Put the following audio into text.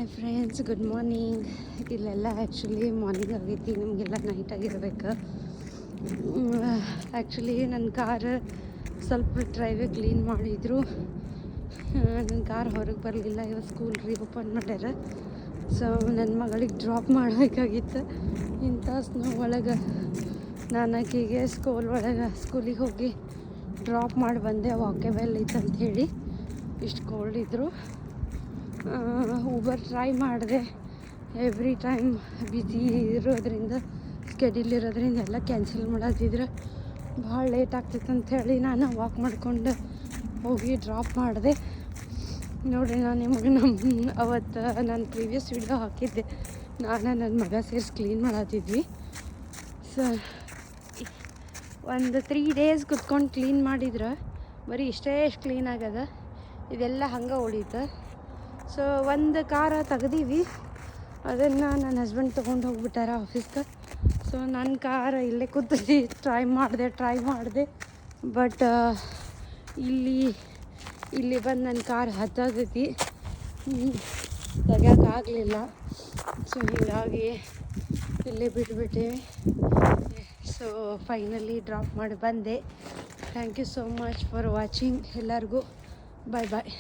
Hi friends, good morning. ಇಲ್ಲೆಲ್ಲ actually morning ಆಗೈತಿ, ನಿಮಗೆಲ್ಲ ನೈಟ್ ಆಗಿರ್ಬೇಕು. ಆ್ಯಕ್ಚುಲಿ ನನ್ನ ಕಾರ್ ಸ್ವಲ್ಪ ಡ್ರೈವೇ ಕ್ಲೀನ್ ಮಾಡಿದರು. ನನ್ನ ಕಾರ್ ಹೊರಗೆ ಬರಲಿಲ್ಲ. ಇವತ್ತು ಸ್ಕೂಲ್ ರೀಓಪನ್ ಮಾಡ್ಯಾರ. ಸೊ ನನ್ನ ಮಗಳಿಗೆ ಡ್ರಾಪ್ ಮಾಡಬೇಕಾಗಿತ್ತು. ಇಂಥ ಸ್ನೋ ಒಳಗೆ ನಾನು ಆಕೆಗೆ ಸ್ಕೂಲಿಗೆ ಹೋಗಿ ಡ್ರಾಪ್ ಮಾಡಿ ಬಂದೆ. ವಾಕೆಬಲ್ ಇತ್ತು ಅಂಥೇಳಿ ಇಷ್ಟು ಕೋಲ್ಡ್ ಇದ್ದರು. ಊಬರ್ ಟ್ರೈ ಮಾಡಿದೆ. ಎವ್ರಿ ಟೈಮ್ ಬ್ಯುಸಿ ಇರೋದ್ರಿಂದ, ಸ್ಕೆಡ್ಯೂಲ್ ಇರೋದ್ರಿಂದ ಎಲ್ಲ ಕ್ಯಾನ್ಸಲ್ ಮಾಡೋದಿದ್ರೆ ಭಾಳ ಲೇಟ್ ಆಗ್ತಿತ್ತು ಅಂಥೇಳಿ ನಾನು ವಾಕ್ ಮಾಡ್ಕೊಂಡು ಹೋಗಿ ಡ್ರಾಪ್ ಮಾಡಿದೆ. ನೋಡಿರಿ, ನಾನು ನಿಮಗೆ ಅವತ್ತು ನಾನು ಪ್ರೀವಿಯಸ್ ವಿಡಿಯೋ ಹಾಕಿದ್ದೆ. ನಾನು ನನ್ನ ಮಗ ಸೇರಿಸಿ ಕ್ಲೀನ್ ಮಾಡತ್ತಿದ್ವಿ. ಸೊ ಒಂದು 3 days ಕುತ್ಕೊಂಡು ಕ್ಲೀನ್ ಮಾಡಿದ್ರೆ ಬರೀ ಇಷ್ಟೇ ಕ್ಲೀನ್ ಆಗ್ಯದ. ಇದೆಲ್ಲ ಹಂಗೆ ಉಳೀತು. ಸೊ ಒಂದು ಕಾರ ತೆಗ್ದೀವಿ, ಅದನ್ನು ನನ್ನ ಹಸ್ಬೆಂಡ್ ತೊಗೊಂಡು ಹೋಗ್ಬಿಟ್ಟಾರ ಆಫೀಸ್ಗೆ. ಸೊ ನನ್ನ ಕಾರ್ ಇಲ್ಲೇ ಕೂತೈತಿ. ಟ್ರೈ ಮಾಡಿದೆ ಬಟ್ ಇಲ್ಲಿ ಬಂದು ನನ್ನ ಕಾರ್ ಹತ್ತೈತಿ, ತೆಗಿಯೋಕ್ಕಾಗಲಿಲ್ಲ. ಸೊ ಹೀಗಾಗಿ ಇಲ್ಲೇ ಬಿಟ್ಬಿಟ್ಟೆ. ಸೊ ಫೈನಲಿ ಡ್ರಾಪ್ ಮಾಡಿ ಬಂದೆ. Thank you so much for watching. ಎಲ್ಲರಿಗೂ ಬಾಯ್ ಬಾಯ್.